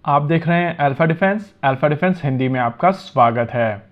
आप देख रहे हैं अल्फा डिफेंस हिंदी में आपका स्वागत है।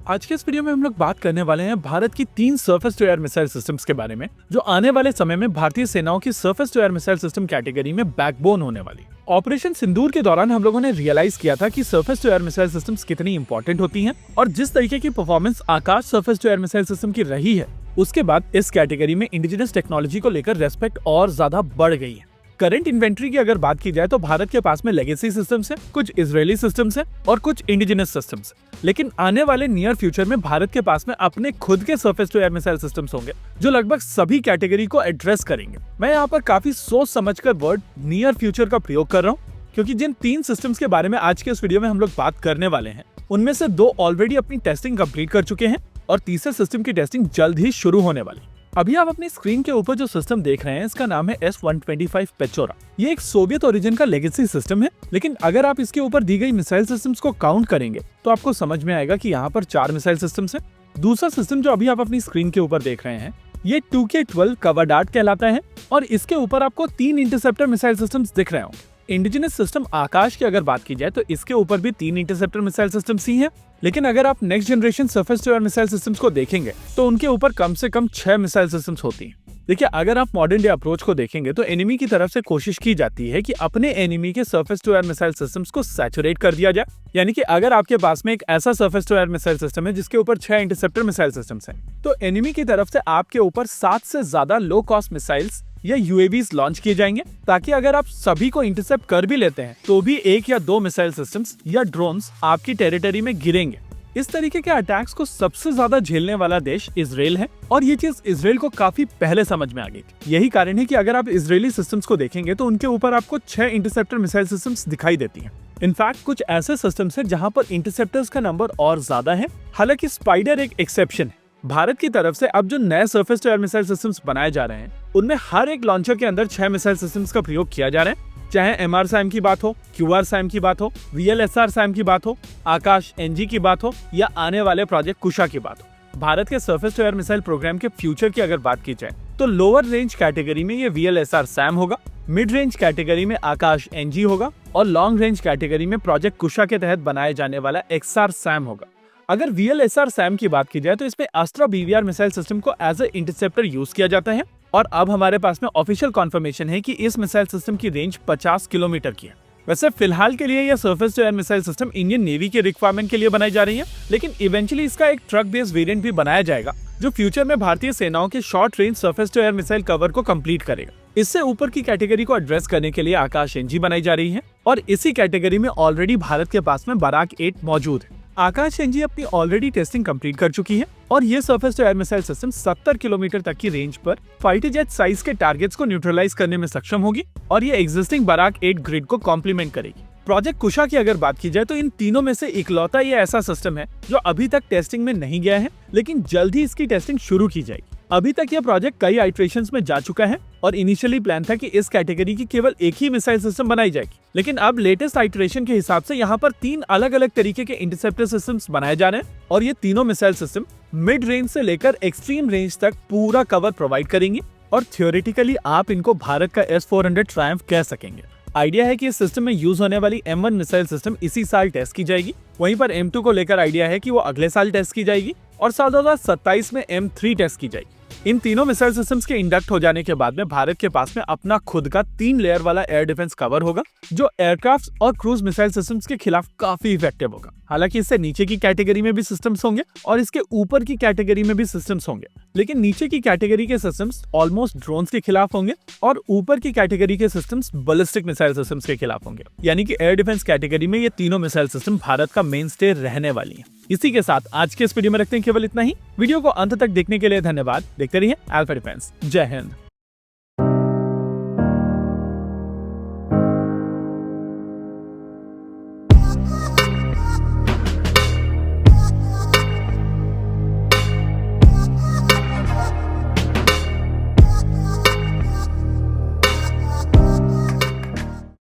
आज के इस वीडियो में हम लोग बात करने वाले हैं भारत की 3 surface to air missile systems के बारे में, जो आने वाले समय में भारतीय सेनाओं की surface to air missile system category में बैकबोन होने वाली। ऑपरेशन सिंदूर के दौरान हम लोगों ने रियलाइज किया था कि surface to air missile systems कितनी इंपॉर्टेंट होती हैं और जिस तरीके की performance Akash surface to air missile system की रही है, उसके बाद इस कैटेगरी में इंडिजिनस टेक्नोलॉजी को लेकर रेस्पेक्ट और ज्यादा बढ़ गई है। करंट इन्वेंट्री की अगर बात की जाए तो भारत के पास में लेगेसी सिस्टम्स हैं, कुछ इजरायली सिस्टम्स हैं और कुछ इंडिजिनस सिस्टम्स। लेकिन आने वाले नियर फ्यूचर में भारत के पास में अपने खुद के surface to air missile systems होंगे जो लगभग सभी कैटेगरी को एड्रेस करेंगे। मैं यहाँ पर काफी सोच समझकर वर्ड नियर फ्यूचर का प्रयोग कर रहा हूँ, क्योंकि जिन 3 सिस्टम्स के बारे में आज के इस वीडियो में हम लोग बात करने वाले हैं, उनमें से 2 ऑलरेडी अपनी टेस्टिंग कंप्लीट कर चुके हैं और तीसरे सिस्टम की टेस्टिंग जल्द ही शुरू होने वाली। अभी आप अपनी स्क्रीन के ऊपर जो सिस्टम देख रहे हैं, इसका नाम है S-125 पेचोरा। ये एक सोवियत ओरिजिन का लेगेसी सिस्टम है, लेकिन अगर आप इसके ऊपर दी गई मिसाइल सिस्टम्स को काउंट करेंगे तो आपको समझ में आएगा कि यहाँ पर 4 मिसाइल सिस्टम्स हैं। दूसरा सिस्टम जो अभी आप अपनी स्क्रीन के ऊपर देख रहे हैं, ये 2K12 कवर डार्ट कहलाता है और इसके ऊपर आपको 3 इंटरसेप्टर मिसाइल सिस्टम्स दिख रहे होंगे। इंडिजिनस सिस्टम आकाश की अगर बात की जाए तो इसके ऊपर भी 3 इंटरसेप्टर मिसाइल सिस्टम्स ही हैं, लेकिन अगर आप next generation surface to air missile systems को देखेंगे तो उनके ऊपर कम से कम 6 मिसाइल सिस्टम्स होती हैं। देखिए, अगर आप मॉडर्न डे अप्रोच को देखेंगे तो एनिमी की तरफ से कोशिश की जाती है कि अपने एनिमी के surface to air missile systems को सैचुरेट कर दिया जाए। यानी कि अगर आपके पास में एक ऐसा surface to air missile system है जिसके ऊपर 6 इंटरसेप्टर मिसाइल सिस्टम्स हैं, तो एनिमी की तरफ से आपके ऊपर 7 से ज्यादा लो कॉस्ट मिसाइल्स या यूएवीज लॉन्च किए जाएंगे, ताकि अगर आप सभी को इंटरसेप्ट कर भी लेते हैं तो भी 1 या 2 मिसाइल सिस्टम्स या ड्रोन्स आपकी टेरिटरी में गिरेंगे। इस तरीके के अटैक्स को सबसे ज्यादा झेलने वाला देश इजराइल है और ये चीज इजराइल को काफी पहले समझ में आ गई थी। यही कारण है कि अगर आप इजरायली सिस्टम्स को देखेंगे तो उनके ऊपर आपको 6 इंटरसेप्टर मिसाइल सिस्टम्स दिखाई देती हैं। इनफैक्ट कुछ ऐसे सिस्टम्स हैं जहां पर इंटरसेप्टर्स का नंबर और ज्यादा है। हालांकि स्पाइडर एक एक्सेप्शन है। भारत की तरफ से अब जो नए surface to air missile systems बनाए जा रहे हैं, उनमें हर एक लॉन्चर के अंदर 6 मिसाइल सिस्टम्स का प्रयोग किया जा रहा है। चाहे MR-SAM की बात हो, QR-SAM की बात हो, VLSR-SAM की बात हो, आकाश NG की बात हो या आने वाले प्रोजेक्ट कुशा की बात हो। भारत के surface to air missile programme के फ्यूचर की अगर बात की जाए तो लोअर रेंज कैटेगरी में ये VLSR-SAM होगा, मिड रेंज कैटेगरी में आकाश NG होगा और लॉन्ग रेंज कैटेगरी में प्रोजेक्ट कुशा के तहत बनाए जाने वाला XR-SAM होगा। अगर VLSR-SAM की बात की जाए तो इसमें अस्त्रा BVR मिसाइल सिस्टम को एज ए इंटरसेप्टर यूज किया जाता है और अब हमारे पास में ऑफिशियल कॉन्फर्मेशन है कि इस मिसाइल सिस्टम की रेंज 50 किलोमीटर की है। वैसे फिलहाल के लिए यह surface to air missile system Indian navy के रिक्वायरमेंट के लिए बनाई जा रही है, लेकिन इवेंचुअली इसका एक ट्रक बेस्ड वेरिएंट भी बनाया जाएगा जो फ्यूचर में भारतीय सेनाओं के short range surface to air missile cover को कंप्लीट करेगा। इससे ऊपर की कैटेगरी को एड्रेस करने के लिए आकाश NG बनाई जा रही है और इसी कैटेगरी में ऑलरेडी भारत के पास में बराक 8 मौजूद है। आकाश NG अपनी ऑलरेडी टेस्टिंग कंप्लीट कर चुकी है और ये surface to air missile system 70 kilometre तक की रेंज पर फाइटर जेट साइज के टारगेट्स को न्यूट्रलाइज करने में सक्षम होगी और ये एग्जिस्टिंग बराक 8 ग्रिड को कॉम्प्लीमेंट करेगी। प्रोजेक्ट कुशा की अगर बात की जाए तो इन तीनों में से इकलौता ये ऐसा सिस्टम है जो अभी तक टेस्टिंग में नहीं गया है, लेकिन जल्द ही इसकी टेस्टिंग शुरू की जाएगी। अभी तक यह प्रोजेक्ट कई आइट्रेशंस में जा चुका है और इनिशियली प्लान था कि इस कैटेगरी की केवल एक ही मिसाइल सिस्टम बनाई जाएगी, लेकिन अब लेटेस्ट आइट्रेशन के हिसाब से यहाँ पर 3 अलग अलग तरीके के इंटरसेप्टर सिस्टम्स बनाए जा रहे हैं और ये तीनों मिसाइल सिस्टम मिड रेंज से लेकर एक्सट्रीम रेंज तक पूरा कवर प्रोवाइड करेंगी और थियोरेटिकली आप इनको भारत का S-400 ट्रायम्फ कह सकेंगे। आइडिया है कि इस सिस्टम में यूज होने वाली M1 मिसाइल सिस्टम इसी साल टेस्ट की जाएगी, वहीं पर M2 को लेकर आइडिया है कि वो अगले साल टेस्ट की जाएगी और साल 2027 में M3 टेस्ट की जाएगी। इन तीनों मिसाइल सिस्टम्स के इंडक्ट हो जाने के बाद में भारत के पास में अपना खुद का 3 लेयर वाला एयर डिफेंस कवर होगा, जो एयरक्राफ्ट और क्रूज मिसाइल सिस्टम्स के खिलाफ काफी इफेक्टिव होगा। हालांकि इससे नीचे की कैटेगरी में भी सिस्टम्स होंगे और इसके ऊपर की कैटेगरी में भी सिस्टम्स होंगे, लेकिन नीचे की कैटेगरी के सिस्टम्स ऑलमोस्ट ड्रोन्स के खिलाफ होंगे और ऊपर की कैटेगरी के सिस्टम्स बैलिस्टिक मिसाइल सिस्टम्स के खिलाफ होंगे। यानी कि एयर डिफेंस कैटेगरी में ये तीनों मिसाइल सिस्टम भारत का मेन स्टे रहने वाली है। इसी के साथ आज के इस वीडियो में रखते हैं केवल इतना ही। वीडियो को अंत तक देखने के लिए धन्यवाद। देखते रहिए अल्फा डिफेंस। जय हिंद।